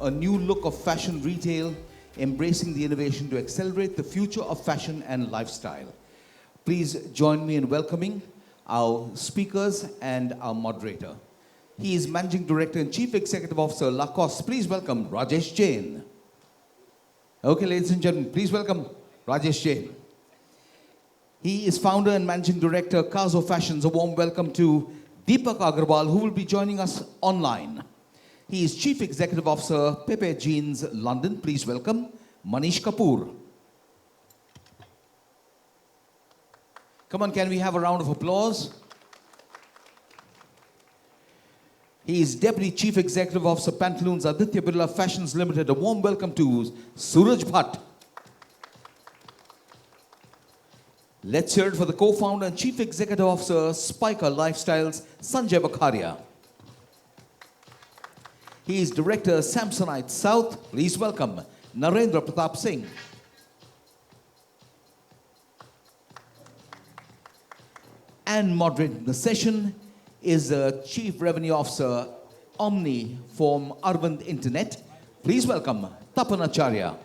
a new look of fashion retail, embracing the innovation to accelerate the future of fashion and lifestyle. Please join me in welcoming our speakers and our moderator. He is Managing Director and Chief Executive Officer, Lacoste. Please welcome Rajesh Jain. Okay, ladies and gentlemen, please welcome Rajesh Jain. He is founder and managing director, Kazo Fashions. A warm welcome to Deepak Agarwal, who will be joining us online. He is chief executive officer, Pepe Jeans, London. Please welcome Manish Kapoor. Come on, can we have a round of applause? He is deputy chief executive officer, Pantaloons Aditya Birla Fashions Limited. A warm welcome to Suraj Bhatt. Let's hear it for the co-founder and chief executive officer, Spiker Lifestyles, Sanjay Bakharia. He is director, Samsonite South. Please welcome Narendra Pratap Singh. And moderating the session is the chief revenue officer, Omni from Arvind Internet. Please welcome Tapan Acharya.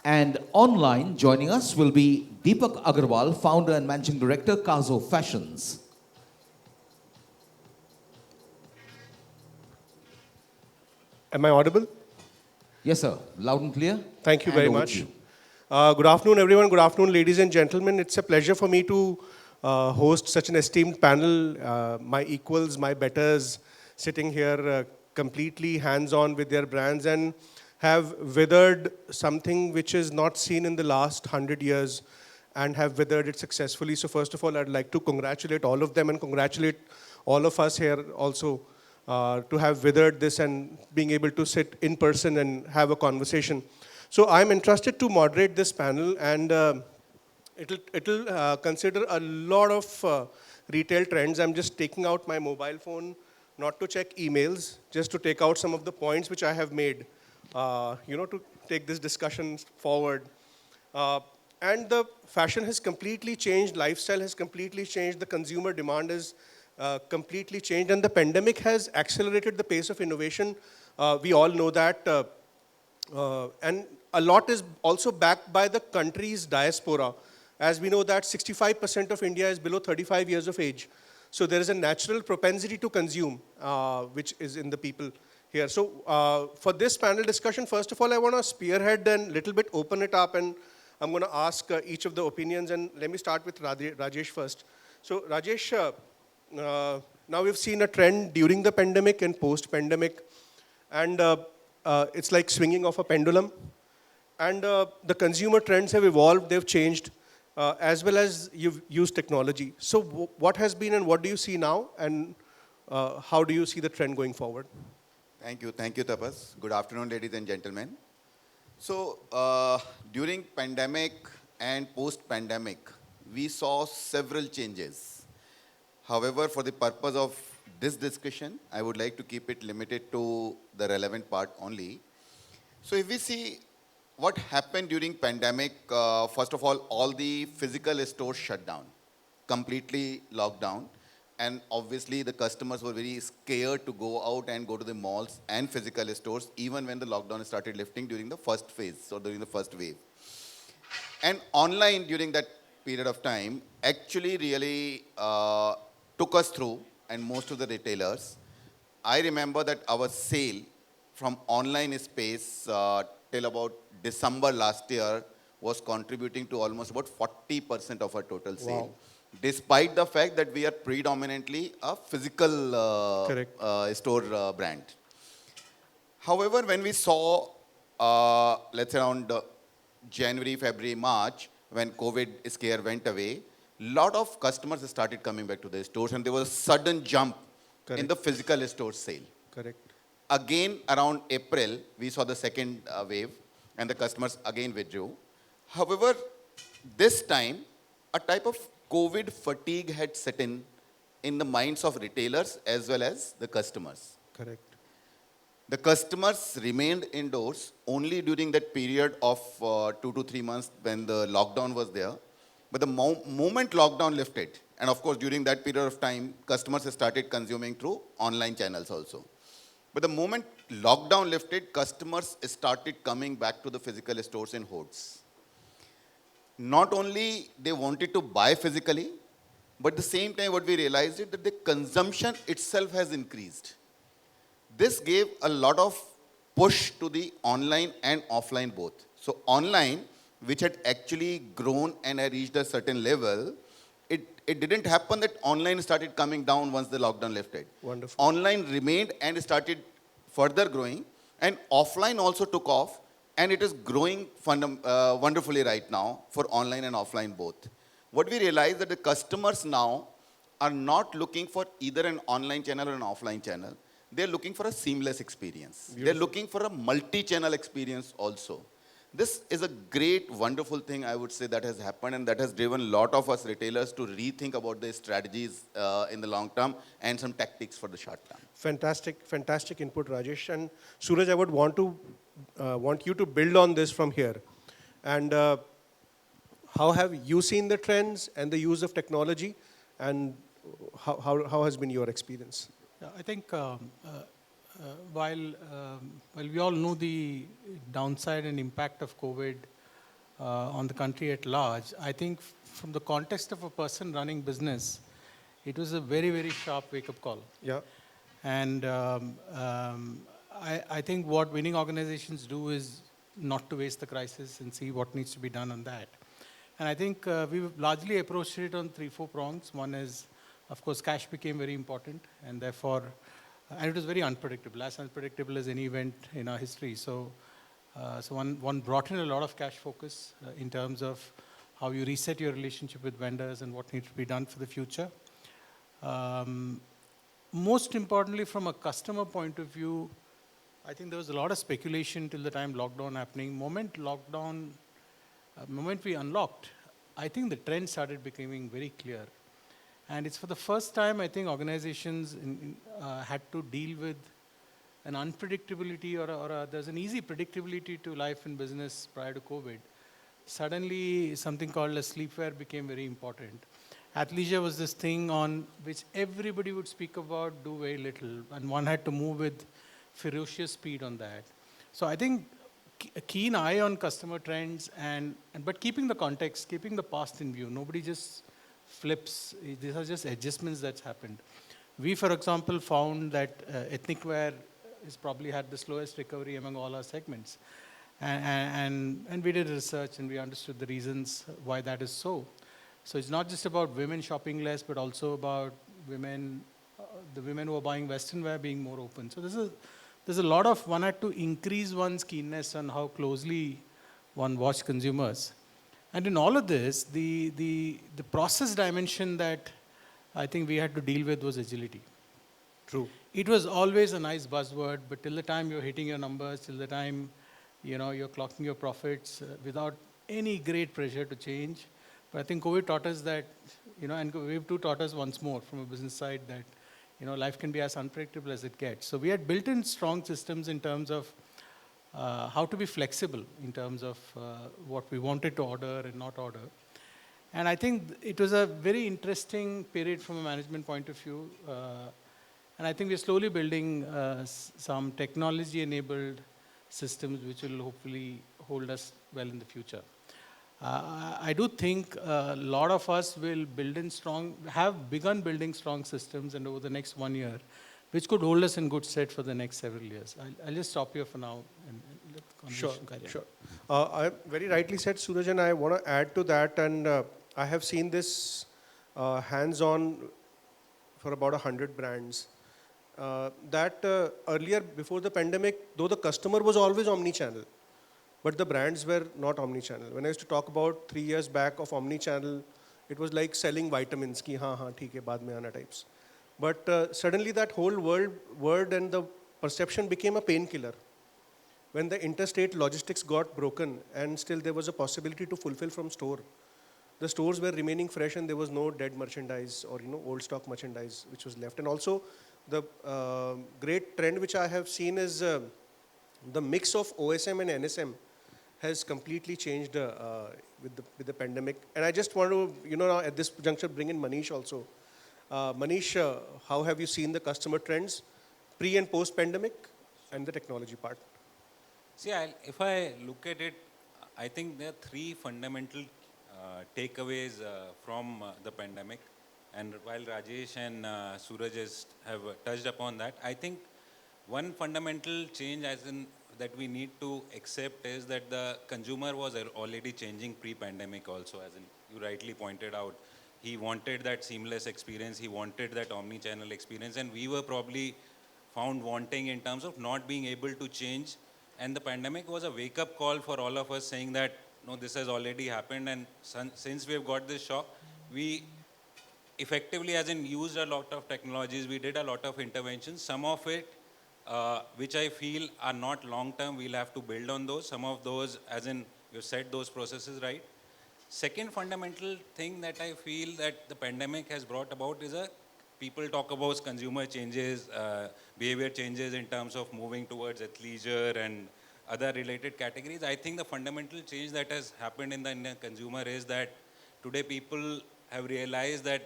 And online joining us will be Deepak Agarwal, founder and managing director, Kazo Fashions. Am I audible? Yes, sir. Loud and clear. Thank you And very over much. to you. Good afternoon, everyone. Good afternoon, ladies and gentlemen. It's a pleasure for me to host such an esteemed panel. My equals, my betters, sitting here completely hands-on with their brands and have withered something which is not seen in the last 100 years and have withered it successfully. So first of all, I'd like to congratulate all of them and congratulate all of us here also to have withered this and being able to sit in person and have a conversation. So I'm entrusted to moderate this panel, and it'll consider a lot of retail trends. I'm just taking out my mobile phone, not to check emails, just to take out some of the points which I have made, to take this discussion forward. And the fashion has completely changed, lifestyle has completely changed, the consumer demand has completely changed, and the pandemic has accelerated the pace of innovation. We all know that. And a lot is also backed by the country's diaspora. As we know that 65% of India is below 35 years of age. So there is a natural propensity to consume, which is in the people here. So for this panel discussion, first of all, I want to spearhead and little bit open it up, and I'm going to ask each of the opinions. And let me start with Rajesh first. So Rajesh, now we've seen a trend during the pandemic and post-pandemic, and it's like swinging of a pendulum. And the consumer trends have evolved, they've changed, as well as you've used technology. So what has been and what do you see now, and how do you see the trend going forward? Thank you, Tapas. Good afternoon, ladies and gentlemen. So during pandemic and post-pandemic, we saw several changes. However, for the purpose of this discussion, I would like to keep it limited to the relevant part only. So if we see what happened during pandemic, first of all the physical stores shut down, completely locked down. And obviously the customers were very scared to go out and go to the malls and physical stores, even when the lockdown started lifting during the first phase, or during the first wave. And online during that period of time actually really took us through, and most of the retailers. I remember that our sale from online space till about December last year was contributing to almost about 40% of our total sale. Wow. Despite the fact that we are predominantly a physical store brand. However, when we saw, let's say around January, February, March, when COVID scare went away, lot of customers started coming back to the stores, and there was a sudden jump in the physical store sale. Correct. Again, around April, we saw the second wave, and the customers again withdrew. However, this time, a type of COVID fatigue had set in the minds of retailers as well as the customers. Correct. The customers remained indoors only during that period of 2 to 3 months when the lockdown was there. But the moment lockdown lifted, And of course, during that period of time, customers started consuming through online channels also. But the moment lockdown lifted, customers started coming back to the physical stores in hordes. Not only they wanted to buy physically, but at the same time what we realized is that the consumption itself has increased. This gave a lot of push to the online and offline both. So online, which had actually grown and had reached a certain level, it didn't happen that online started coming down once the lockdown lifted. Wonderful. Online remained and started further growing, and offline also took off, and it is growing wonderfully right now for online and offline both. What we realized that the customers now are not looking for either an online channel or an offline channel. They're looking for a seamless experience. They're looking for a multi-channel experience also. This is a great, wonderful thing, I would say, that has happened, and that has driven a lot of us retailers to rethink about their strategies in the long term and some tactics for the short term. Fantastic, fantastic input, Rajesh. And Suraj, I would want you to build on this from here. And how have you seen the trends and the use of technology, and how has been your experience? Yeah, I think while we all know the downside and impact of COVID on the country at large, I think from the context of a person running business, it was a very, very sharp wake-up call. Yeah. And I think what winning organizations do is not to waste the crisis and see what needs to be done on that. And I think we've largely approached it on 3-4 prongs. One is, of course, cash became very important, and therefore, and it was very unpredictable, as unpredictable as any event in our history. So, one brought in a lot of cash focus in terms of how you reset your relationship with vendors and what needs to be done for the future. Most importantly, from a customer point of view, I think there was a lot of speculation till the time lockdown happening. Moment we unlocked, I think the trend started becoming very clear. And it's for the first time, I think, organizations had to deal with an unpredictability or there's an easy predictability to life in business prior to COVID. Suddenly, something called a sleepwear became very important. Athleisure was this thing on which everybody would speak about, do very little, and one had to move with ferocious speed on that. So I think a keen eye on customer trends, but keeping the context, keeping the past in view. Nobody just flips. These are just adjustments that's happened. We, for example, found that ethnic wear has probably had the slowest recovery among all our segments. And we did research and we understood the reasons why that is so. So it's not just about women shopping less, but also about women, the women who are buying Western wear being more open. So there's a lot of, one had to increase one's keenness on how closely one watched consumers. And in all of this, the process dimension that I think we had to deal with was agility. True. It was always a nice buzzword, but till the time you're hitting your numbers, till the time you're clocking your profits without any great pressure to change. But I think COVID taught us that, and Wave 2 taught us once more from a business side that, life can be as unpredictable as it gets. So we had built in strong systems in terms of how to be flexible in terms of what we wanted to order and not order. And I think it was a very interesting period from a management point of view. And I think we're slowly building some technology-enabled systems which will hopefully hold us well in the future. I do think a lot of us will have begun building strong systems, and over the next 1 year, which could hold us in good stead for the next several years. I'll just stop here for now and let the conversation carry on. Sure. I very rightly said, Suraj, and I want to add to that, and I have seen this hands-on for about 100 brands. Earlier, before the pandemic, though the customer was always omni-channel, but the brands were not omni-channel. When I used to talk about 3 years back of omni-channel, it was like selling vitamins, ki haan, theek hai, baad mein aana types. But suddenly that whole word and the perception became a painkiller. When the interstate logistics got broken and still there was a possibility to fulfill from store, the stores were remaining fresh and there was no dead merchandise or old stock merchandise which was left. And also the great trend which I have seen is the mix of OSM and NSM has completely changed with the pandemic. And I just want to, now at this juncture, bring in Manish also. Manish, how have you seen the customer trends pre and post pandemic and the technology part? See, if I look at it, I think there are three fundamental takeaways from the pandemic. And while Rajesh and Suraj have touched upon that, I think one fundamental change as in that we need to accept is that the consumer was already changing pre-pandemic also, as in you rightly pointed out. He wanted that seamless experience, he wanted that omni-channel experience, and we were probably found wanting in terms of not being able to change. And the pandemic was a wake-up call for all of us saying that, no, this has already happened, and since we have got this shock, we effectively as in used a lot of technologies, we did a lot of interventions, some of it which I feel are not long term, we'll have to build on those, some of those as in you said those processes right. Second fundamental thing that I feel that the pandemic has brought about is people talk about consumer changes, behavior changes in terms of moving towards athleisure and other related categories. I think the fundamental change that has happened in the Indian consumer is that today people have realized that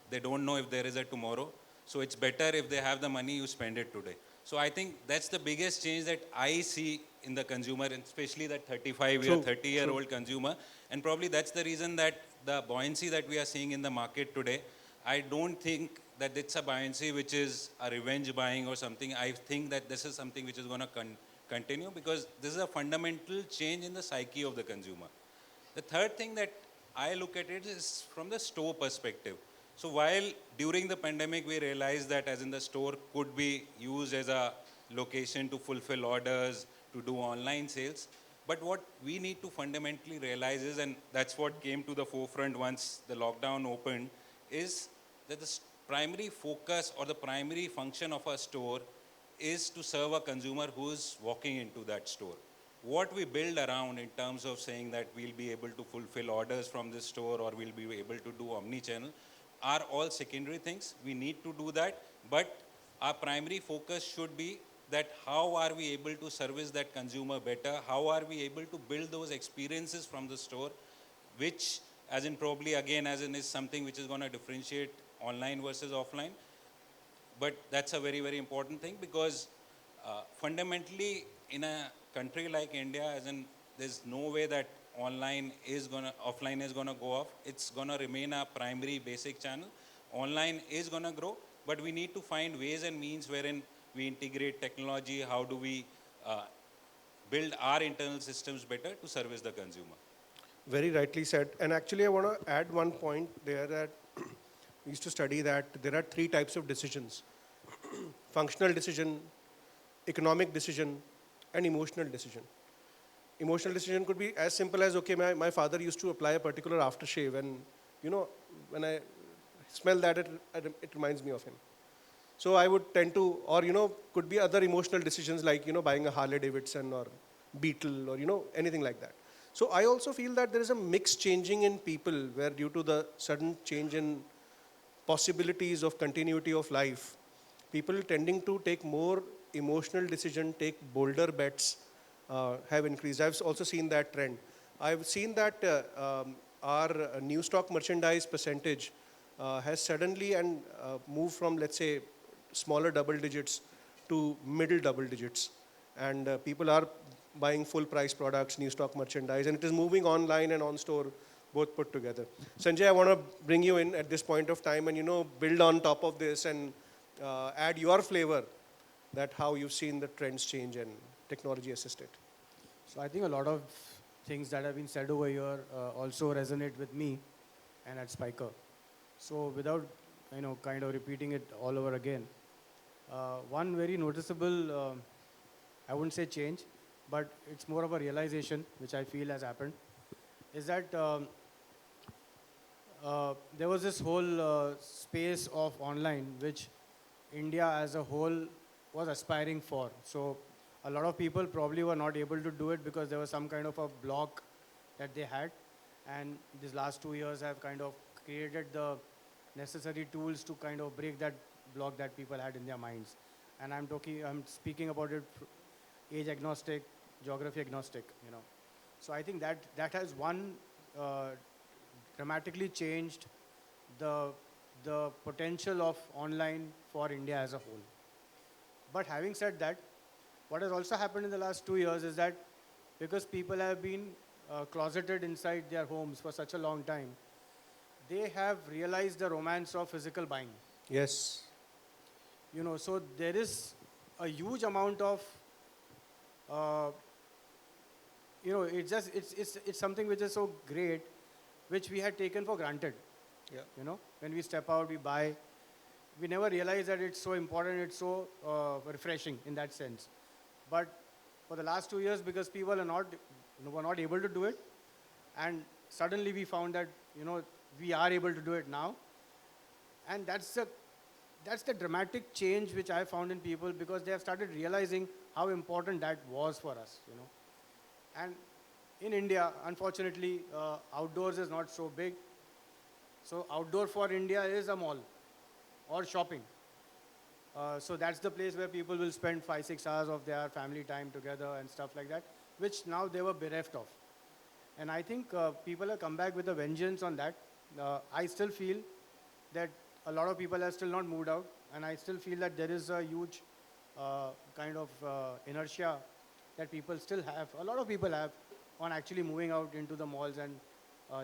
they don't know if there is a tomorrow. So it's better if they have the money, you spend it today. So I think that's the biggest change that I see in the consumer, and especially that 35-year, 30-year-old consumer. And probably that's the reason that the buoyancy that we are seeing in the market today, I don't think that it's a buoyancy which is a revenge buying or something. I think that this is something which is going to continue because this is a fundamental change in the psyche of the consumer. The third thing that I look at it is from the store perspective. So while during the pandemic we realized that as in the store could be used as a location to fulfill orders, to do online sales, but what we need to fundamentally realize is, and that's what came to the forefront once the lockdown opened, is that the primary focus or the primary function of a store is to serve a consumer who is walking into that store. What we build around in terms of saying that we'll be able to fulfill orders from this store or we'll be able to do omni-channel are all secondary things. We need to do that, but our primary focus should be that how are we able to service that consumer better? How are we able to build those experiences from the store, which as in probably again as in is something which is going to differentiate online versus offline. But that's a very, very important thing because fundamentally in a country like India, as in there's no way that offline is going to go off. It's going to remain a primary basic channel. Online is going to grow, but we need to find ways and means wherein we integrate technology. How do we build our internal systems better to service the consumer? Very rightly said. And actually, I want to add one point there that we used to study that there are three types of decisions: functional decision, economic decision, and emotional decision. Emotional decision could be as simple as, okay, my father used to apply a particular aftershave and, when I smell that, it reminds me of him. So I would tend to, or, could be other emotional decisions like, buying a Harley Davidson or Beetle or, anything like that. So I also feel that there is a mix changing in people where due to the sudden change in possibilities of continuity of life, people tending to take more emotional decision, take bolder bets, have increased. I've also seen that trend. I've seen that our new stock merchandise percentage has suddenly moved from, let's say, smaller double digits to middle double digits. And people are buying full price products, new stock merchandise, and it is moving online and on store, both put together. Sanjay, I want to bring you in at this point of time and, build on top of this and add your flavor that how you've seen the trends change and technology assisted. So I think a lot of things that have been said over here also resonate with me and at Spiker. So without kind of repeating it all over again, one very noticeable, I wouldn't say change, but it's more of a realization which I feel has happened, is that there was this whole space of online which India as a whole was aspiring for. So a lot of people probably were not able to do it because there was some kind of a block that they had. And these last 2 years have kind of created the necessary tools to kind of break that block that people had in their minds. And I'm speaking about it age agnostic, geography agnostic, So I think that has uh, dramatically changed the potential of online for India as a whole. But having said that, what has also happened in the last 2 years is that because people have been closeted inside their homes for such a long time, they have realized the romance of physical buying. Yes. So there is a huge amount of, uh, it's something which is so great, which we had taken for granted. Yeah. When we step out, we buy. We never realize that it's so important, it's so refreshing in that sense. But for the last 2 years, because people are not, were not able to do it, and suddenly we found that, we are able to do it now. And that's the dramatic change which I found in people, because they have started realizing how important that was for us. And in India, unfortunately, outdoors is not so big. So outdoor for India is a mall or shopping. So that's the place where people will spend 5-6 hours of their family time together and stuff like that, which now they were bereft of. And I think people have come back with a vengeance on that. I still feel that a lot of people have still not moved out, and I still feel that there is a huge kind of inertia that people still have, a lot of people have, on actually moving out into the malls and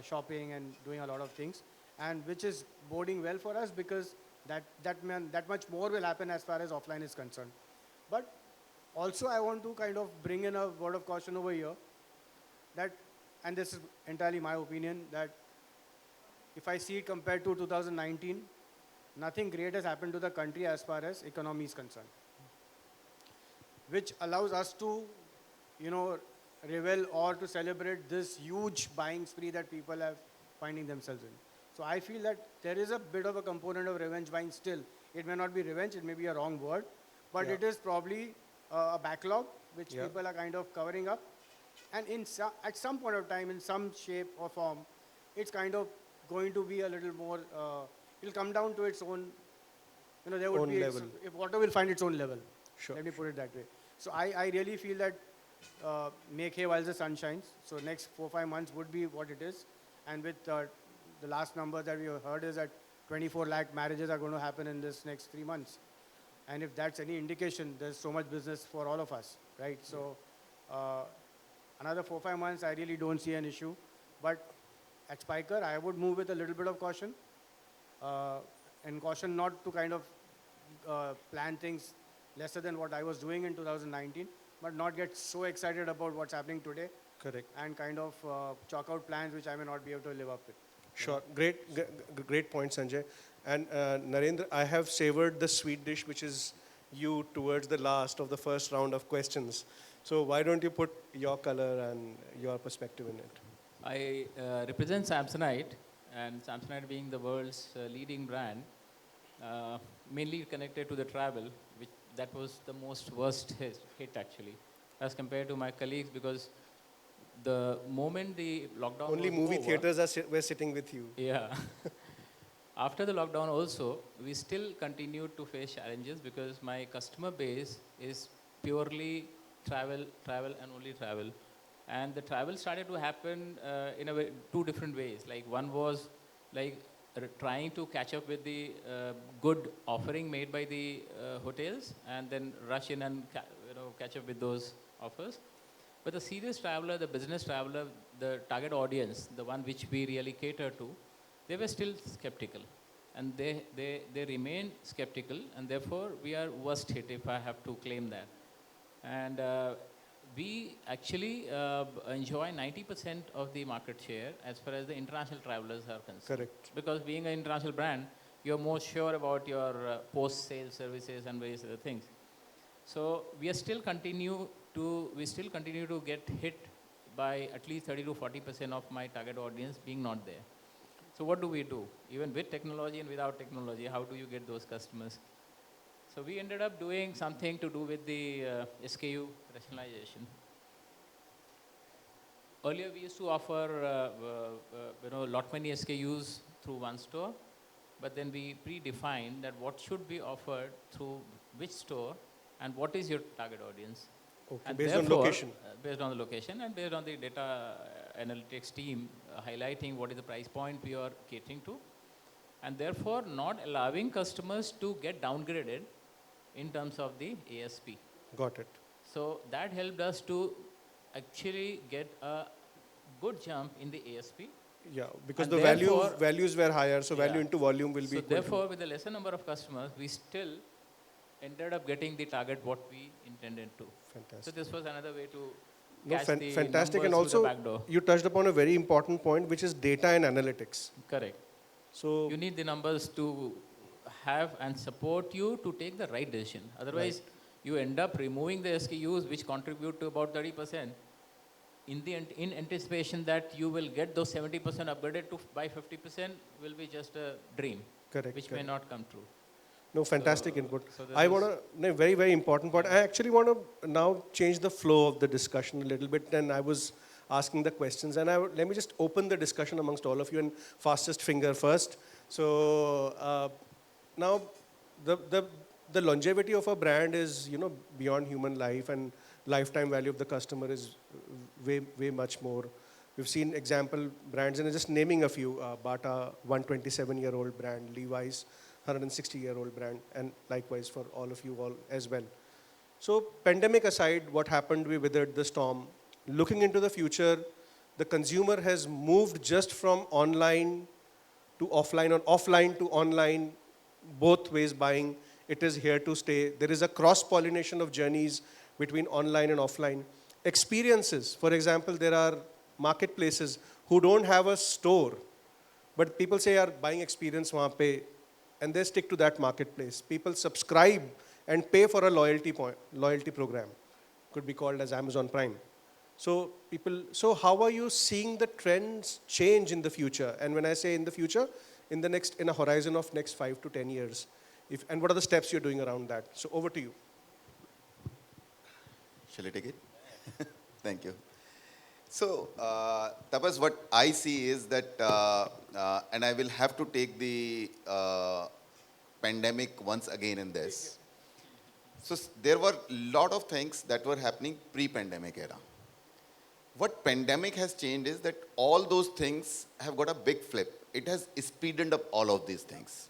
shopping and doing a lot of things, and which is boding well for us, because that much more will happen as far as offline is concerned. But also I want to kind of bring in a word of caution over here, that, and this is entirely my opinion, that if I see it compared to 2019, nothing great has happened to the country as far as economy is concerned, which allows us to, revel or to celebrate this huge buying spree that people have finding themselves in. So I feel that there is a bit of a component of revenge buying still. It may not be revenge, it may be a wrong word, but Yeah. it is probably a backlog which Yeah. people are kind of covering up. And at some point of time, in some shape or form, it's kind of going to be a little more, it'll come down to its own, there would Own be, level. if water will find its own level. Sure. Let me put it that way. So I really feel that make hay while the sun shines. So next 4-5 months would be what it is. And with the last number that we have heard is that 24 lakh marriages are going to happen in this next 3 months. And if that's any indication, there's so much business for all of us, right? So another 4-5 months, I really don't see an issue. But at Spiker, I would move with a little bit of caution. And caution not to kind of plan things lesser than what I was doing in 2019, but not get so excited about what's happening today Correct. and kind of chalk out plans which I may not be able to live up with. Sure. Great point, Sanjay. And Narendra, I have savored the sweet dish, which is you, towards the last of the first round of questions. So why don't you put your color and your perspective in it? I represent Samsonite, and Samsonite being the world's leading brand, mainly connected to the travel, which that was the most worst hit actually, as compared to my colleagues, because the moment the lockdown Only was movie over, theaters were sitting with you. yeah. After the lockdown also, we still continued to face challenges because my customer base is purely travel and only travel. And the travel started to happen in a way, two different ways. Like one was like trying to catch up with the good offering made by the hotels, and then rush in and catch up with those offers. But the serious traveler, the business traveler, the target audience, the one which we really cater to, they were still skeptical. And they remain skeptical, and therefore we are worst hit, if I have to claim that. And we actually enjoy 90% of the market share as far as the international travelers are concerned. Correct. Because being an international brand, you're more sure about your post-sale services and various other things. So we still continue to get hit by at least 30 to 40% of my target audience being not there. So what do we do? Even with technology and without technology, how do you get those customers? So we ended up doing something to do with the SKU rationalization. Earlier we used to offer lot many SKUs through one store, but then we predefined that what should be offered through which store and what is your target audience. Okay, And based on therefore, location. Based on the location and based on the data analytics team highlighting what is the price point we are catering to, and therefore not allowing customers to get downgraded in terms of the ASP. Got it. So that helped us to actually get a good jump in the ASP. Yeah, because And the therefore- values were higher, so value Yeah. into volume will be So equal to- therefore, with a lesser number of customers, we still ended up getting the target what we intended to. So Fantastic. this was another way to No, catch the fantastic. And numbers through also, the back door. you touched upon a very important point, which is data and analytics. Correct. So, You need the numbers to have and support you to take the right decision. Otherwise, you end up removing the SKUs which contribute to about 30% in anticipation that you will get those 70% upgraded to by 50% will be just a dream, correct. which may not come true. No, fantastic input. so this I is- want to, no, very, very important point. I actually want to now change the flow of the discussion a little bit. And I was asking the questions. And let me just open the discussion amongst all of you and fastest finger first. So now the longevity of a brand is, beyond human life, and lifetime value of the customer is way, way much more. We've seen example brands, and just naming a few, Bata, 127-year-old brand, Levi's, 160-year-old brand, and likewise for all of you all as well. So pandemic aside, what happened, we weathered the storm. Looking into the future, the consumer has moved just from online to offline, or offline to online, both ways buying. It is here to stay. There is a cross-pollination of journeys between online and offline. Experiences, for example, there are marketplaces who don't have a store, but people say are buying experience wahan pe, and they stick to that marketplace. People subscribe and pay for a loyalty program. Could be called as Amazon Prime. So how are you seeing the trends change in the future? And when I say in the future, in a horizon of next 5 to 10 years. And what are the steps you're doing around that? So over to you. Shall I take it? Thank you. So, Tapas, what I see is that, and I will have to take the pandemic once again in this. So there were a lot of things that were happening pre-pandemic era. What pandemic has changed is that all those things have got a big flip. It has speeded up all of these things.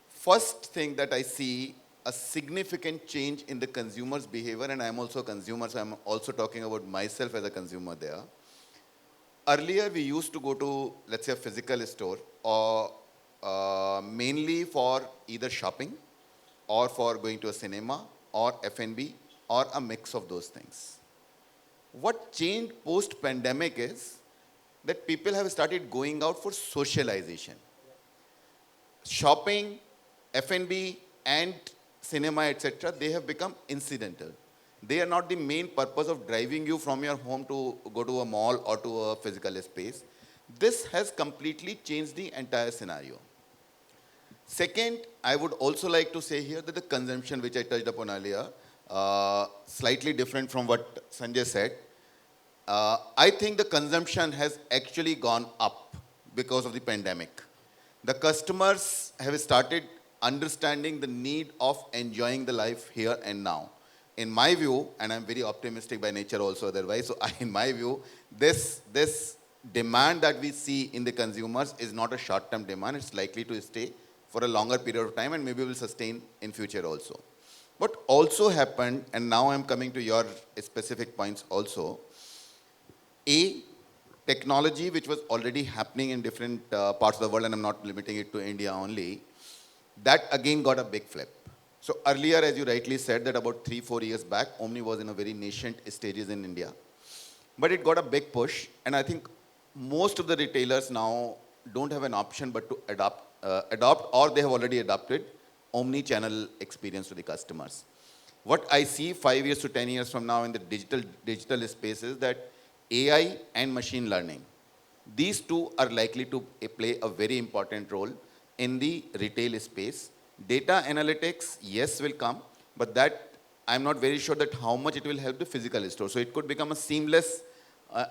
First thing that I see, a significant change in the consumer's behavior, and I'm also a consumer, so I'm also talking about myself as a consumer there. Earlier, we used to go to, let's say, a physical store, or mainly for either shopping, or for going to a cinema, or F&B, or a mix of those things. What changed post-pandemic is that people have started going out for socialization. Shopping, F&B, and cinema, etc., they have become incidental. They are not the main purpose of driving you from your home to go to a mall or to a physical space. This has completely changed the entire scenario. Second, I would also like to say here that the consumption, which I touched upon earlier, slightly different from what Sanjay said. I think the consumption has actually gone up because of the pandemic. The customers have started understanding the need of enjoying the life here and now. In my view, and I'm very optimistic by nature also otherwise, so in my view, this demand that we see in the consumers is not a short-term demand. It's likely to stay for a longer period of time and maybe will sustain in future also. What also happened, and now I'm coming to your specific points also, technology which was already happening in different parts of the world, and I'm not limiting it to India only, that again got a big flip. So earlier, as you rightly said, that about 3-4 years back, Omni was in a very nascent stages in India. But it got a big push, and I think most of the retailers now don't have an option but to adopt, or they have already adopted omni-channel experience to the customers. What I see 5 years to 10 years from now in the digital space is that AI and machine learning, these two are likely to play a very important role in the retail space. Data analytics, yes, will come, but that I'm not very sure that how much it will help the physical store. So it could become a seamless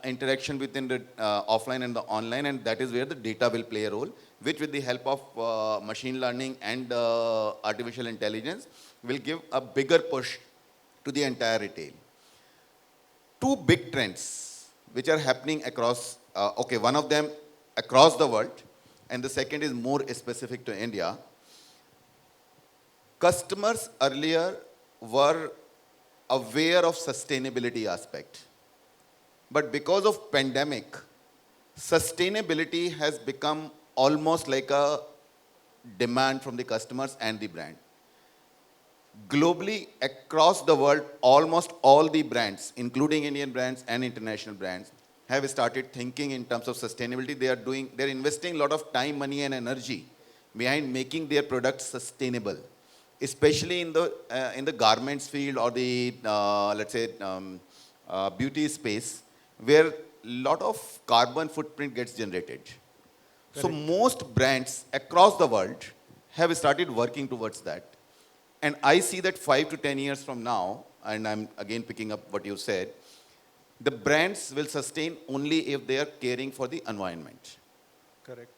interaction between the offline and the online, and that is where the data will play a role, which with the help of machine learning and artificial intelligence will give a bigger push to the entire retail. two big trends which are happening across, okay, one of them across the world, and the second is more specific to India. Customers earlier were aware of sustainability aspect. But because of pandemic, sustainability has become almost like a demand from the customers and the brand. Globally, across the world, almost all the brands, including Indian brands and international brands, have started thinking in terms of sustainability. They're investing a lot of time, money, and energy behind making their products sustainable, especially in the garments field or the let's say beauty space, where a lot of carbon footprint gets generated. So most brands across the world have started working towards that. And I see that 5 to 10 years from now, and I'm again picking up what you said, the brands will sustain only if they are caring for the environment. Correct.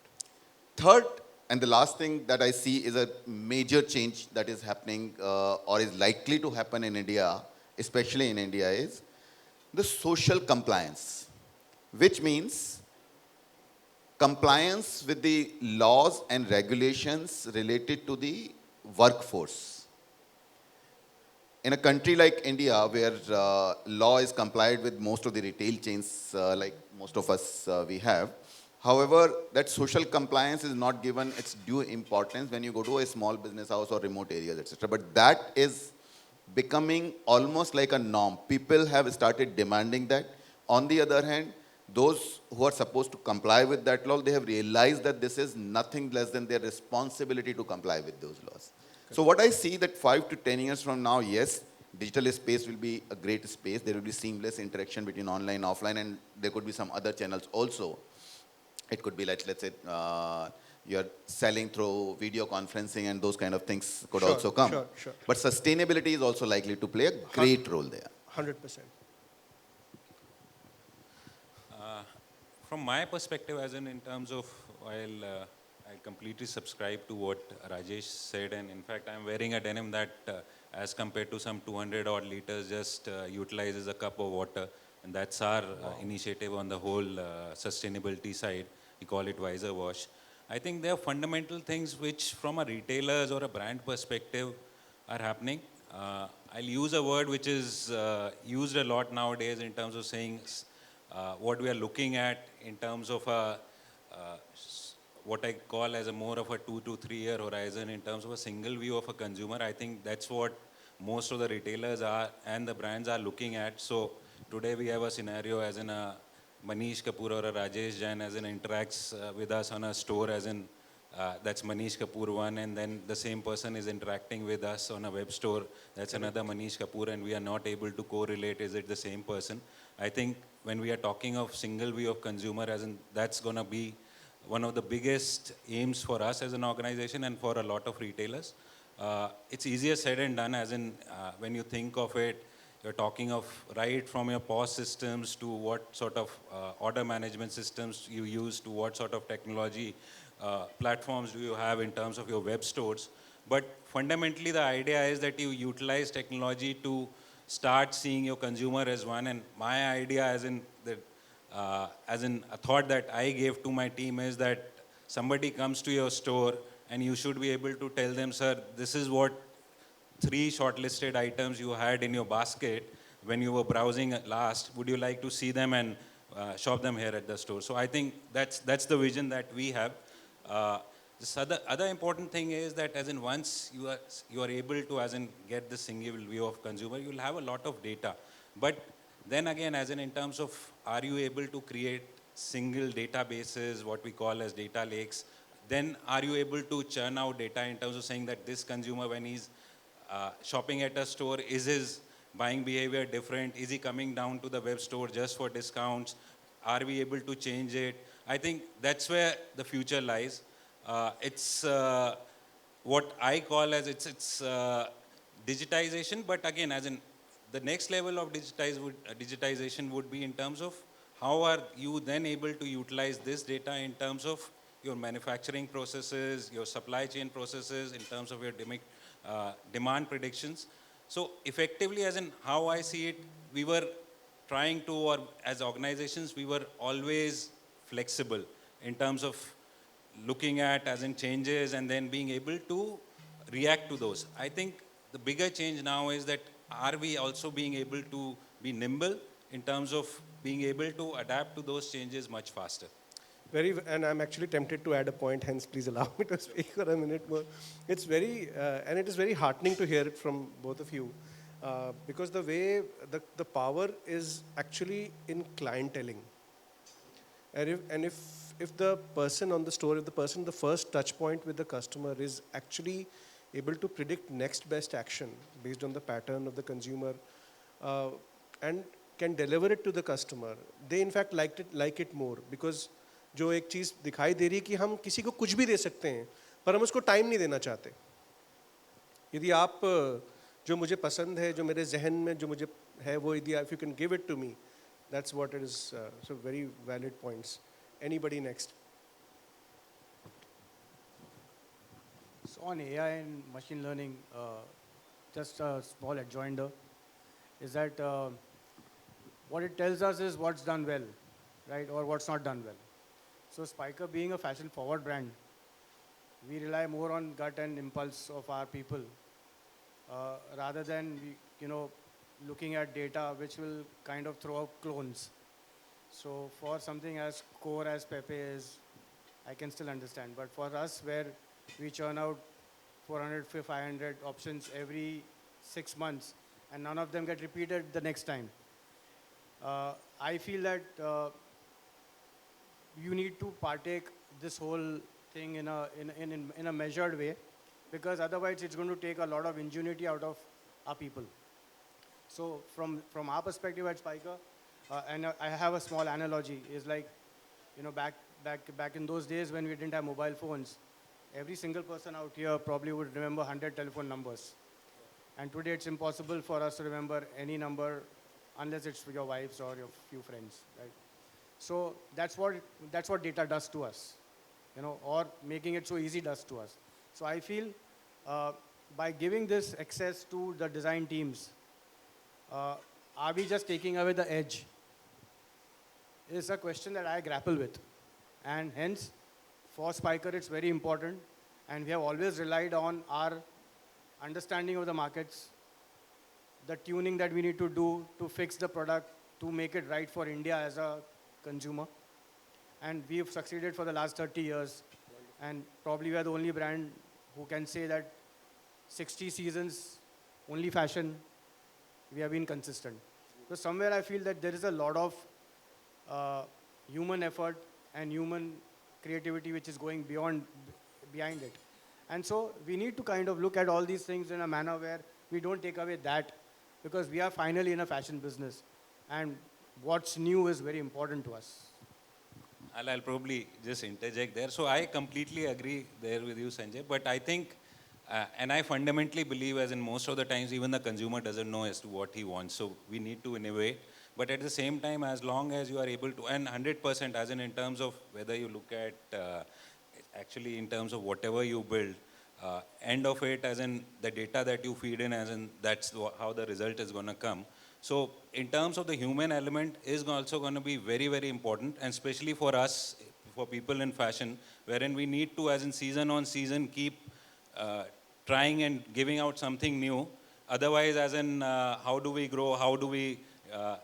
Third, and the last thing that I see is a major change that is happening or is likely to happen in India, especially in India, is the social compliance, which means compliance with the laws and regulations related to the workforce. In a country like India, where law is complied with most of the retail chains, like most of us we have, however, that social compliance is not given its due importance when you go to a small business house or remote areas, etc. But that is becoming almost like a norm. People have started demanding that. On the other hand, those who are supposed to comply with that law, they have realized that this is nothing less than their responsibility to comply with those laws. So what I see that 5 to 10 years from now, yes, digital space will be a great space. There will be seamless interaction between online and offline, and there could be some other channels also. It could be like, let's say, you're selling through video conferencing, and those kind of things could also come. Sure. But sustainability is also likely to play a great role there. 100%. From my perspective, as in terms of, while I completely subscribe to what Rajesh said, and in fact, I'm wearing a denim that, as compared to some 200 odd liters, just utilizes a cup of water, and that's our initiative on the whole sustainability side. We call it Wiser Wash. I think there are fundamental things which, from a retailer's or a brand perspective, are happening. I'll use a word which is used a lot nowadays in terms of saying what we are looking at in terms of what I call as a more of a 2 to 3 year horizon in terms of a single view of a consumer. I think that's what most of the retailers are and the brands are looking at. So today we have a scenario as in a Manish Kapoor or a Rajesh Jain as in interacts with us on a store as in that's Manish Kapoor one, and then the same person is interacting with us on a web store, that's another Manish Kapoor, and we are not able to correlate, is it the same person? I think when we are talking of single view of consumer, as in that's going to be one of the biggest aims for us as an organization and for a lot of retailers. It's easier said and done, as in when you think of it, you're talking of right from your POS systems to what sort of order management systems you use, to what sort of technology platforms do you have in terms of your web stores. But fundamentally, the idea is that you utilize technology to start seeing your consumer as one. And my idea, as in a thought that I gave to my team, is that somebody comes to your store and you should be able to tell them, sir, this is what 3 shortlisted items you had in your basket when you were browsing last. Would you like to see them and shop them here at the store? So I think that's the vision that we have. This other important thing is that, as in, once you are able to, as in, get the single view of consumer, you will have a lot of data. But then again, as in terms of, are you able to create single databases, what we call as data lakes? Then are you able to churn out data in terms of saying that this consumer, when he's shopping at a store, is his buying behavior different? Is he coming down to the web store just for discounts? Are we able to change it? I think that's where the future lies. It's what I call as it's digitization, but again, as in the next level of digitization would be in terms of how are you then able to utilize this data in terms of your manufacturing processes, your supply chain processes, in terms of your demand predictions. So effectively, as in how I see it, we were trying to, or as organizations, we were always flexible in terms of looking at as in changes and then being able to react to those. I think the bigger change now is that are we also being able to be nimble in terms of being able to adapt to those changes much faster? And I'm actually tempted to add a point, hence please allow me to speak for a minute more. It's very, and it is very heartening to hear it from both of you, because the way, the power is actually in clienteling. And if the person on the store, if the person, the first touch point with the customer is actually able to predict next best action based on the pattern of the consumer, and can deliver it to the customer, they in fact like it more, because जो एक चीज़ दिखाई दे रही है कि हम किसी को कुछ भी दे सकते हैं पर हम उसको टाइम नहीं देना चाहते. यदि आप जो मुझे पसंद है, जो मेरे जहन में जो मुझे है, वो यदि if you can give it to me, that's what it is. So very valid points. Anybody next? So on AI and machine learning, just a small adjoinder, is that what it tells us is what's done well, right, or what's not done well. So Spiker being a fashion-forward brand, we rely more on gut and impulse of our people, rather than looking at data which will kind of throw out clones. So for something as core as Pepe is, I can still understand. But for us, where we churn out 400, 500 options every 6 months, and none of them get repeated the next time, I feel that you need to partake this whole thing in a measured way, because otherwise it's going to take a lot of ingenuity out of our people. So from our perspective at Spiker, and I have a small analogy, is like, back in those days when we didn't have mobile phones, every single person out here probably would remember 100 telephone numbers. And today it's impossible for us to remember any number unless it's your wives or your few friends, right? So that's what data does to us, or making it so easy does to us. So I feel by giving this access to the design teams, are we just taking away the edge? Is a question that I grapple with. And hence, for Spiker, it's very important. And we have always relied on our understanding of the markets, the tuning that we need to do to fix the product, to make it right for India as a consumer. And we've succeeded for the last 30 years. And probably we are the only brand who can say that 60 seasons, only fashion, we have been consistent. So somewhere I feel that there is a lot of human effort and human creativity which is going behind it. And so we need to kind of look at all these things in a manner where we don't take away that, because we are finally in a fashion business. And what's new is very important to us. I'll probably just interject there. So I completely agree there with you, Sanjay. But I think, and I fundamentally believe, as in most of the times, even the consumer doesn't know as to what he wants. So we need to innovate. But at the same time, as long as you are able to, and 100%, as in terms of whether you look at, actually in terms of whatever you build, end of it, as in the data that you feed in, as in that's how the result is going to come. So in terms of the human element is also going to be very, very important, and especially for us, for people in fashion, wherein we need to, as in season on season, keep trying and giving out something new. Otherwise, as in how do we grow, how do we,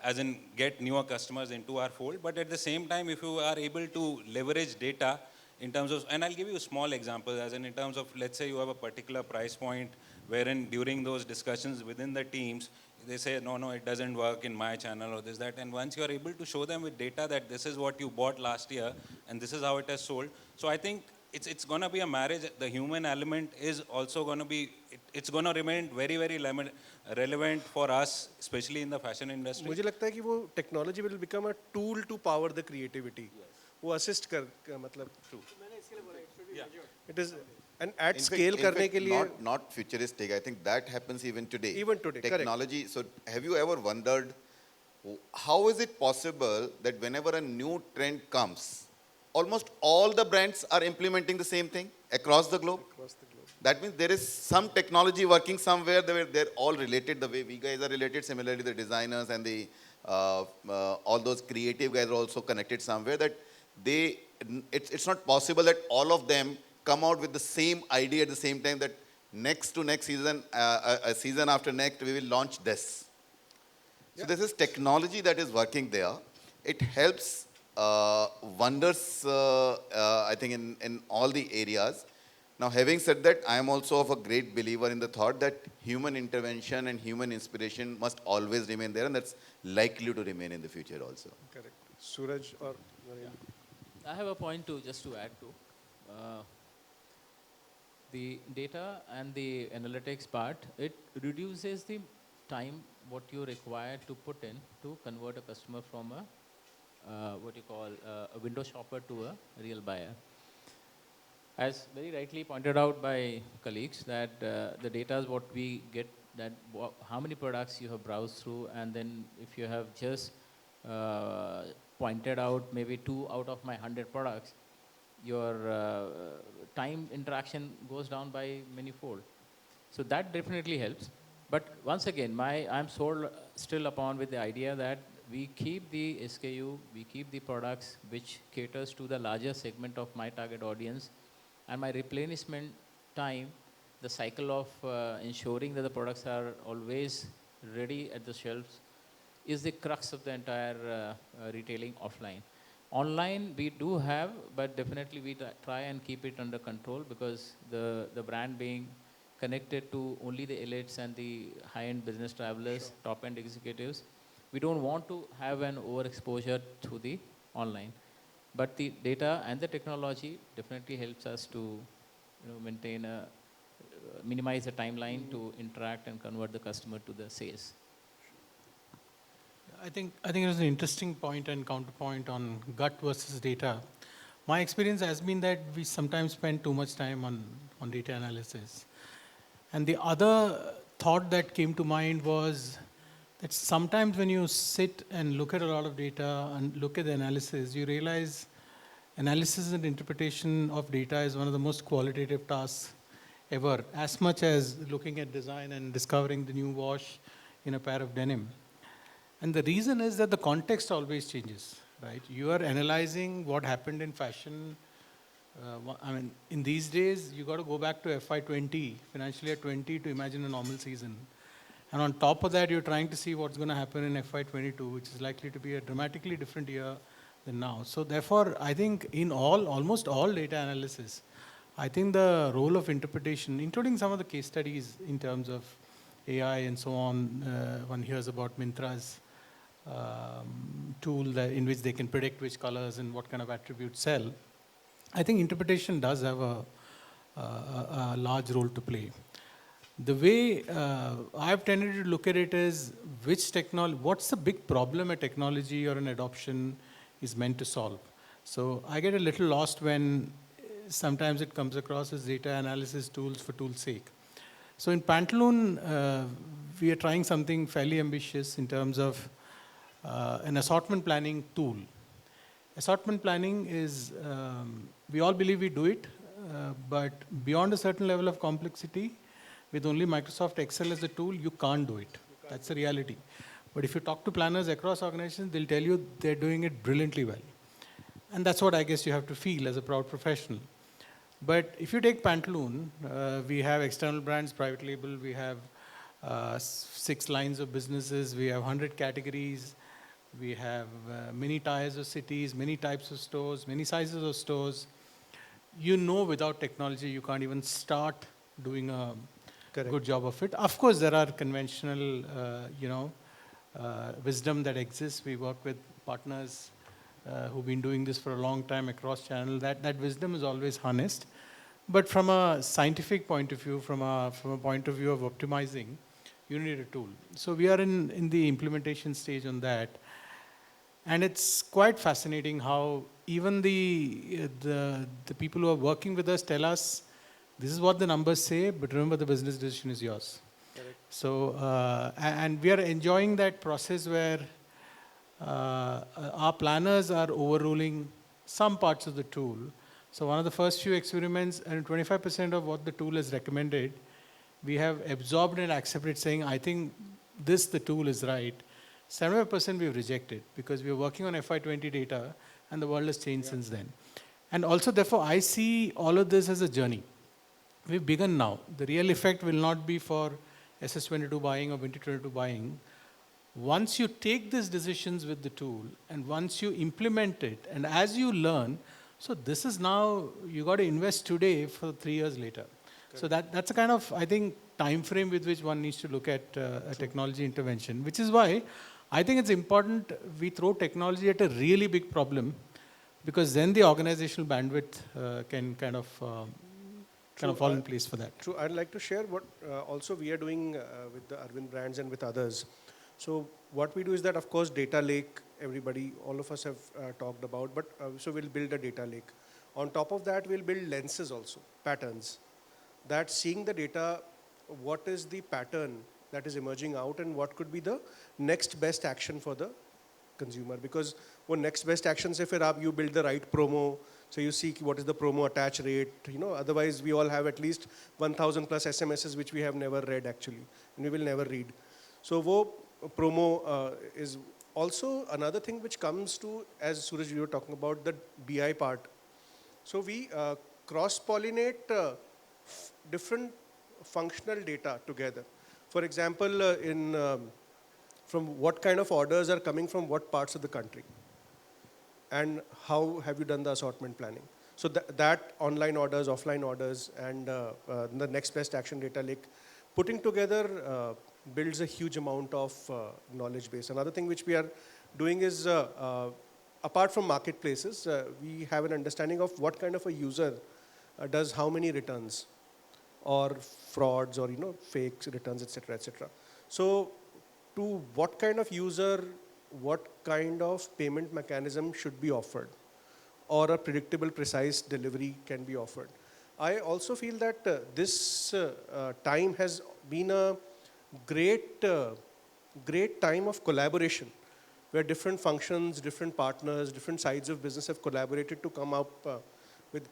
as in get newer customers into our fold. But at the same time, if you are able to leverage data in terms of, and I'll give you a small example, as in terms of, let's say you have a particular price point, wherein during those discussions within the teams, they say, no, it doesn't work in my channel or this, that. And once you are able to show them with data that this is what you bought last year and this is how it has sold. So I think it's going to be a marriage. The human element is also going to be, it's going to remain very, very relevant for us, especially in the fashion industry. मुझे लगता है कि वो technology will become a tool to power the creativity. वो assist मतलब. True. It is. And at In scale fact, करने के लिए not futuristic. I think that happens even today. Even today, correct. Technology. So have you ever wondered how is it possible that whenever a new trend comes, almost all the brands are implementing the same thing across the globe? across the globe. That means there is some technology working somewhere. They're all related the way we guys are related. Similarly, the designers and the all those creative guys are also connected somewhere. That it's not possible that all of them come out with the same idea at the same time. That next to next season, a season after next, we will launch this. So this is technology that is working there. It helps wonders, I think, in all the areas. Now, having said that, I am also of a great believer in the thought that human intervention and human inspiration must always remain there, and that's likely to remain in the future also. Correct. Suraj or Narendra? I have a point just to add to. The data and the analytics part, it reduces the time what you require to put in to convert a customer from a what you call a window shopper to a real buyer. As very rightly pointed out by colleagues, that the data is what we get, that how many products you have browsed through, and then if you have just pointed out maybe 2 out of my 100 products, your time interaction goes down by many fold. So that definitely helps. But once again, I'm sold still upon with the idea that we keep the SKU, we keep the products which caters to the larger segment of my target audience, and my replenishment time, the cycle of ensuring that the products are always ready at the shelves, is the crux of the entire retailing offline. Online we do have, but definitely we try and keep it under control, because the brand being connected to only the elites and the high-end business travelers, top-end executives, we don't want to have an overexposure to the online. But the data and the technology definitely helps us to maintain minimize the timeline to interact and convert the customer to the sales. I think it was an interesting point and counterpoint on gut versus data. My experience has been that we sometimes spend too much time on data analysis. And the other thought that came to mind was that sometimes when you sit and look at a lot of data and look at the analysis, you realize analysis and interpretation of data is one of the most qualitative tasks ever, as much as looking at design and discovering the new wash in a pair of denim. And the reason is that the context always changes, right? You are analyzing what happened in fashion. I mean, in these days, you got to go back to FY20, financial year 20, to imagine a normal season. And on top of that, you're trying to see what's going to happen in FY22, which is likely to be a dramatically different year than now. So therefore, I think in almost all data analysis, I think the role of interpretation, including some of the case studies in terms of AI and so on, one hears about Myntra's tool in which they can predict which colors and what kind of attributes sell. I think interpretation does have a large role to play. The way I've tended to look at it is what's the big problem a technology or an adoption is meant to solve. So I get a little lost when sometimes it comes across as data analysis tools for tool's sake. So in Pantaloon, we are trying something fairly ambitious in terms of an assortment planning tool. Assortment planning is, we all believe we do it, but beyond a certain level of complexity, with only Microsoft Excel as a tool, you can't do it. That's the reality. But if you talk to planners across organizations, they'll tell you they're doing it brilliantly well. And that's what I guess you have to feel as a proud professional. But if you take Pantaloon, we have external brands, private label, we have 6 lines of businesses, we have 100 categories, we have many tiers of cities, many types of stores, many sizes of stores. You know without technology, you can't even start doing a good job of it. Of course, there are conventional, wisdom that exists. We work with partners who've been doing this for a long time across channel. That wisdom is always harnessed. But from a scientific point of view, from a point of view of optimizing, you need a tool. So we are in the implementation stage on that. And it's quite fascinating how even the people who are working with us tell us, this is what the numbers say, but remember the business decision is yours. Correct. So, and we are enjoying that process where our planners are overruling some parts of the tool, So one of the first few experiments, and 25% of what the tool has recommended, we have absorbed and accepted, saying, I think the tool is right. 75% we've rejected because we are working on FY20 data and the world has changed since then. And also, therefore, I see all of this as a journey. We've begun now. The real effect will not be for SS22 buying or 2022 buying. Once you take these decisions with the tool and once you implement it, and as you learn, so this is now, you got to invest today for 3 years later. So that's a kind of, I think, time frame with which one needs to look at a technology intervention, which is why I think it's important we throw technology at a really big problem, because then the organizational bandwidth can kind of fall in place for that. True. I'd like to share what also we are doing with the Arvind brands and with others. So what we do is that, of course, data lake, everybody, all of us have talked about, but so we'll build a data lake. On top of that, we'll build lenses also, patterns, that seeing the data, what is the pattern that is emerging out and what could be the next best action for the consumer. Because one next best action, say, you build the right promo, so you see what is the promo attach rate, otherwise we all have at least 1,000 plus SMSs which we have never read actually, and we will never read. So promo is also another thing which comes to, as Suraj, you were talking about, the BI part. So we cross-pollinate different functional data together. For example, from what kind of orders are coming from what parts of the country, and how have you done the assortment planning. So that online orders, offline orders, and the next best action data lake, putting together builds a huge amount of knowledge base. Another thing which we are doing is, apart from marketplaces, we have an understanding of what kind of a user does how many returns, or frauds, or fakes returns, etc., etc. So to what kind of user, what kind of payment mechanism should be offered, or a predictable, precise delivery can be offered. I also feel that this time has been a great time of collaboration, where different functions, different partners, different sides of business have collaborated to come up with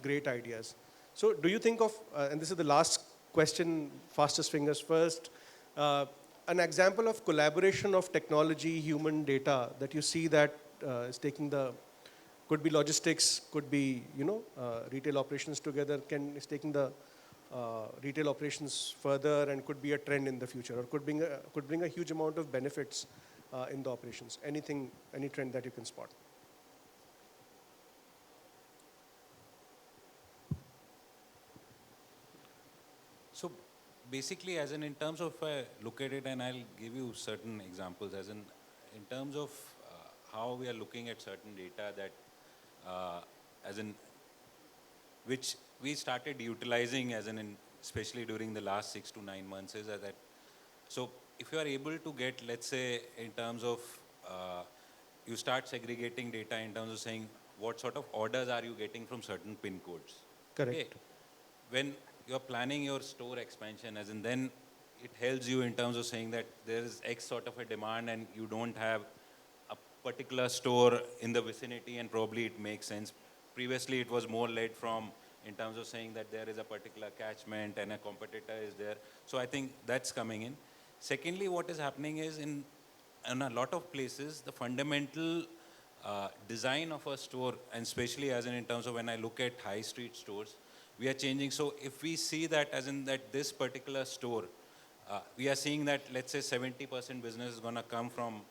great ideas. So do you think of, and this is the last question, fastest fingers first, an example of collaboration of technology, human data that you see that is taking could be logistics, could be, retail operations together, is taking the retail operations further, and could be a trend in the future, or could bring a huge amount of benefits in the operations. Anything, any trend that you can spot? So basically, as in terms of look at it, and I'll give you certain examples, as in terms of how we are looking at certain data that, as in which we started utilizing, as in especially during the last 6 to 9 months, is that. So if you are able to get, let's say, in terms of you start segregating data in terms of saying what sort of orders are you getting from certain pin codes. Correct. Okay. When you're planning your store expansion, as in then it helps you in terms of saying that there is X sort of a demand and you don't have a particular store in the vicinity, and probably it makes sense. Previously it was more led from in terms of saying that there is a particular catchment and a competitor is there. So I think that's coming in. Secondly, what is happening is in a lot of places, the fundamental design of a store, and especially as in terms of when I look at high street stores, we are changing. So if we see that as in that this particular store, we are seeing that, let's say 70% business is going to come from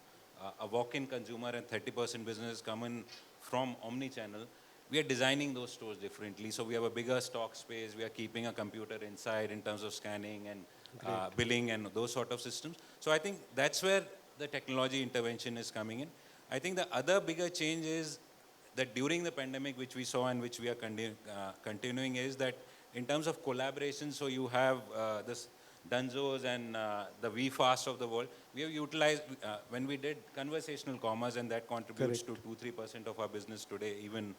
a walk-in consumer and 30% business is coming from omni-channel. We are designing those stores differently. So we have a bigger stock space. We are keeping a computer inside in terms of scanning and billing and those sort of systems. So I think that's where the technology intervention is coming in. I think the other bigger change is that during the pandemic, which we saw and which we are continuing, is that in terms of collaboration, so you have this Dunzos and the VFast of the world. We have utilized, when we did conversational commerce, and that contributes to 2-3% of our business today, even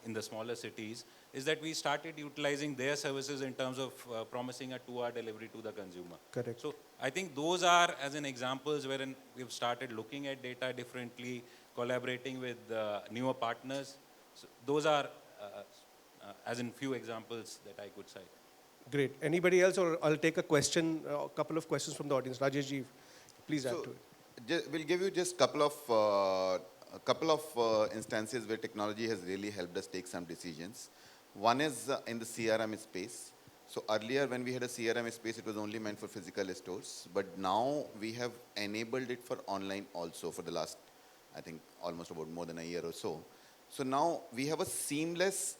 in the smaller cities, is that we started utilizing their services in terms of promising a 2-hour delivery to the consumer. Correct. So I think those are, as an examples, wherein we've started looking at data differently, collaborating with newer partners. So those are as in few examples that I could cite. Great. Anybody else, or I'll take a question, a couple of questions from the audience. Rajesh ji, please add to it. We'll give you just couple of instances where technology has really helped us take some decisions. One is in the CRM space. So earlier when we had a CRM space, it was only meant for physical stores. But now we have enabled it for online also for the last, I think, almost about more than a year or so. So now we have a seamless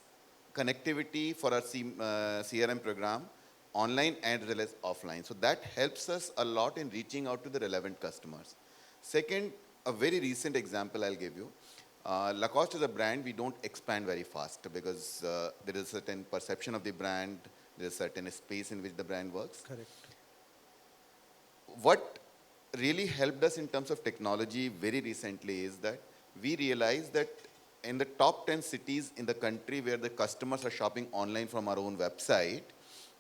connectivity for our CRM program, online as well as offline. So that helps us a lot in reaching out to the relevant customers. Second, a very recent example I'll give you. Lacoste is a brand we don't expand very fast because there is a certain perception of the brand, there is a certain space in which the brand works. Correct. What really helped us in terms of technology very recently is that we realized that in the top 10 cities in the country where the customers are shopping online from our own website,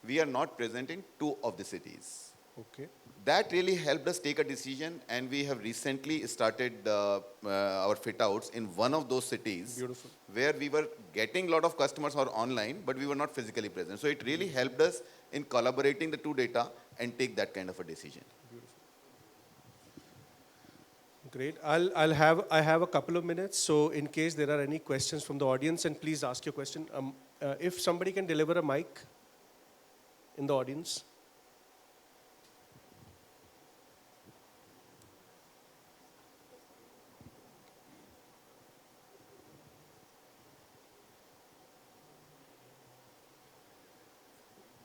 we are not present in 2 of the cities. Okay. That really helped us take a decision, and we have recently started our fit outs in one of those cities. Beautiful. Where we were getting a lot of customers who are online, but we were not physically present. So it really helped us in collaborating the 2 data and take that kind of a decision. Great. I have a couple of minutes, so in case there are any questions from the audience, and please ask your question. If somebody can deliver a mic in the audience.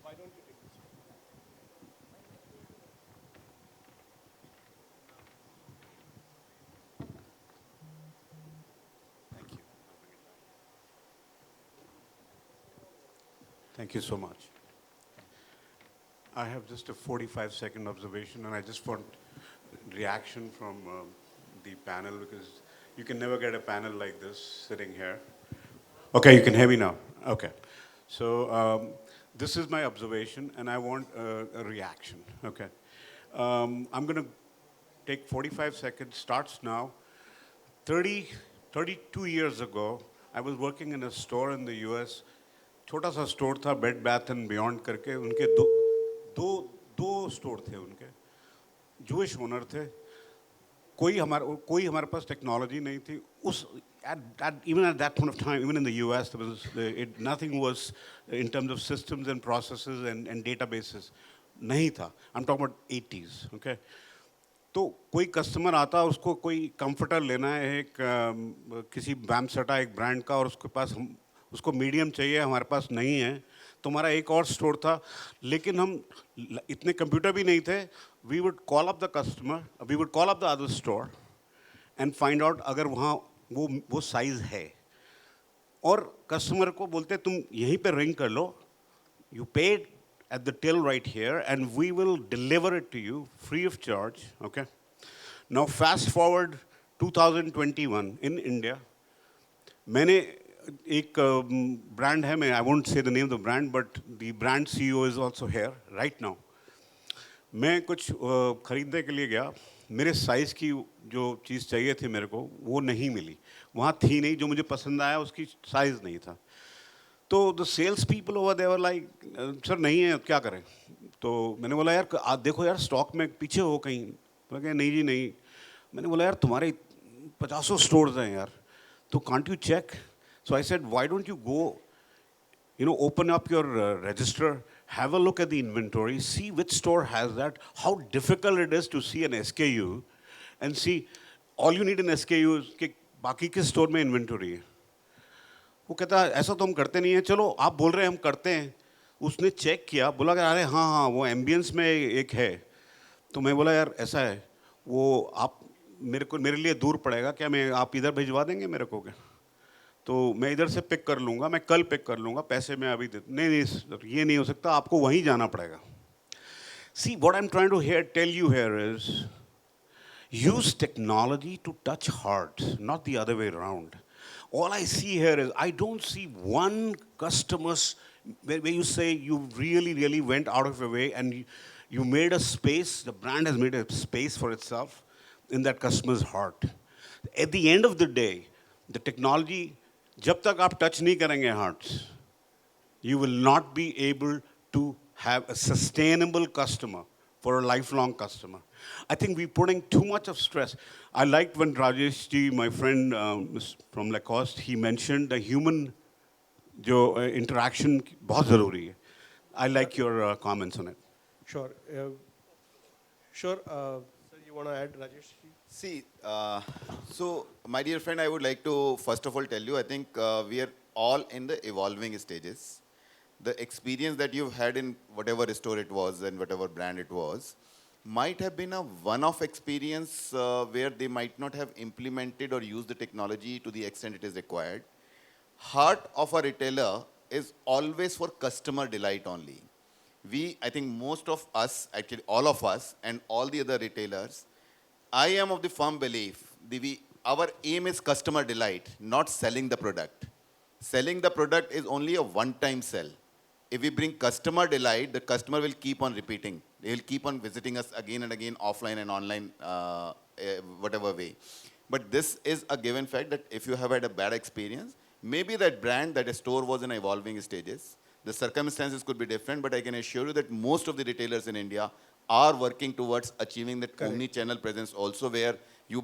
Why don't you take this? Thank you. Thank you so much. I have just a 45-second observation, and I just want reaction from the panel, because you can never get a panel like this sitting here. Okay, you can hear me now. Okay. So this is my observation, and I want a reaction. Okay. I'm going to take 45 seconds, starts now. 32 years ago, I was working in a store in the US. छोटा सा store था, bed बैथ and beyond करके. उनके दो store थे उनके. Jewish owner थे. कोई हमारे पास टेक्नोलॉजी नहीं थी. Even at that point of time, even in the US, nothing was in terms of systems and processes and databases. नहीं था. I'm talking about 80s. Okay. तो कोई कस्टमर आता, उसको कोई कंफर्टर लेना है एक किसी वैमसेटा एक ब्रांड का, और उसके पास उसको मीडियम चाहिए, हमारे पास नहीं है. तो हमारा एक और स्टोर था, लेकिन हम इतने कंप्यूटर भी नहीं थे. We would call up the customer, we would call up the other store and find out अगर वहाँ वो साइज़ है, और कस्टमर को बोलते तुम यहीं पे रिंग कर लो, you paid at the till right here, and we will deliver it to you free of charge. Okay. Now fast forward 2021 in India. मैंने एक brand है, I won't say the name of the brand, but the brand CEO is also here right now. मैं कुछ खरीदने के लिए गया. मेरे साइज़ की जो चीज़ चाहिए थी मेरे को, वो नहीं मिली. वहाँ थी नहीं. जो मुझे पसंद आया उसकी साइज़ नहीं था. तो the sales people over there like, sir नहीं है, क्या करें. तो मैंने बोला यार आप देखो यार स्टॉक में पीछे हो कहीं. तो कहे नहीं जी नहीं. मैंने बोला यार तुम्हारे 50 स्टोर्स हैं यार, तो can't you check. So I said why don't you go, open up your register, have a look at the inventory, see which store has that, how difficult it is to see an SKU, and see all you need in SKU is कि बाकी के store में inventory है. वो कहता है ऐसा तो हम करते नहीं है, चलो आप बोल रहे हैं हम करते हैं. उसने चेक किया, बोला कि अरे हाँ वो एम्बियंस में एक है. तो मैं बोला यार ऐसा है, वो आप मेरे लिए दूर पड़ेगा क्या, मैं आप इधर भिजवा देंगे मेरे को क्या. तो मैं इधर से पिक कर लूँगा, मैं कल पिक कर लूँगा, पैसे मैं अभी दे. नहीं सर ये नहीं हो सकता, आपको वहीं जाना पड़ेगा. See, what I'm trying to tell you here is, use technology to touch hearts, not the other way around. All I see here is, I don't see one customer's, where you say you really went out of your way and you made a space, the brand has made a space for itself in that customer's heart. At the end of the day, the technology जब तक आप touch नहीं करेंगे hearts, you will not be able to have a sustainable customer for a lifelong customer. I think we're putting too much of stress. I liked when Rajesh ji, my friend from Lacoste, he mentioned the human जो interaction बहुत ज़रूरी है. I like your comments on it. Sure. Sure. Sir, you want to add, Rajesh? See, so my dear friend, I would like to first of all tell you, I think we are all in the evolving stages. The experience that you've had in whatever store it was and whatever brand it was might have been a one-off experience where they might not have implemented or used the technology to the extent it is required. Heart of a retailer is always for customer delight only. I think most of us, actually all of us and all the other retailers, I am of the firm belief, our aim is customer delight, not selling the product. Selling the product is only a one-time sell. If we bring customer delight, the customer will keep on repeating. They will keep on visiting us again and again, offline and online, whatever way. But this is a given fact that if you have had a bad experience, maybe that brand, that store was in evolving stages. The circumstances could be different, but I can assure you that most of the retailers in India are working towards achieving that omni-channel presence also, where you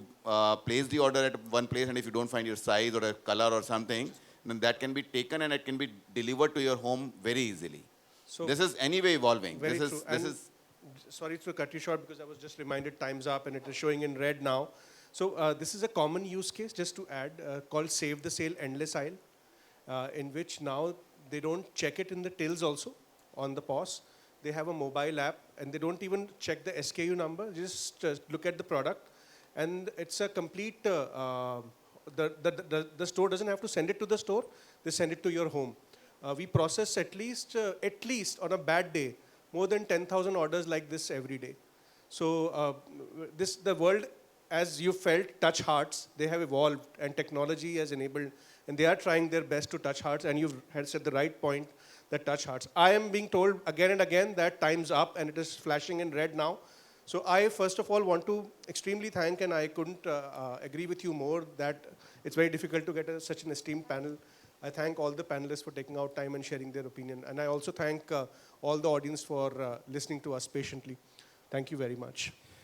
place the order at one place, and if you don't find your size or a color or something, then that can be taken and it can be delivered to your home very easily. So This is anyway evolving. very This true. is, this And is, sorry to cut you short because I was just reminded time's up and it is showing in red now. So this is a common use case, just to add, called Save the Sale Endless Aisle, in which now they don't check it in the tills also on the POS. They have a mobile app and they don't even check the SKU number, just look at the product. And it's a complete, the store doesn't have to send it to the store, they send it to your home. We process at least on a bad day, more than 10,000 orders like this every day. So the world, as you felt, touch hearts, they have evolved and technology has enabled, and they are trying their best to touch hearts, and you've said the right point, that touch hearts. I am being told again and again that time's up and it is flashing in red now. So I first of all want to extremely thank, and I couldn't agree with you more, that it's very difficult to get such an esteemed panel. I thank all the panelists for taking out time and sharing their opinion. And I also thank all the audience for listening to us patiently. Thank you very much.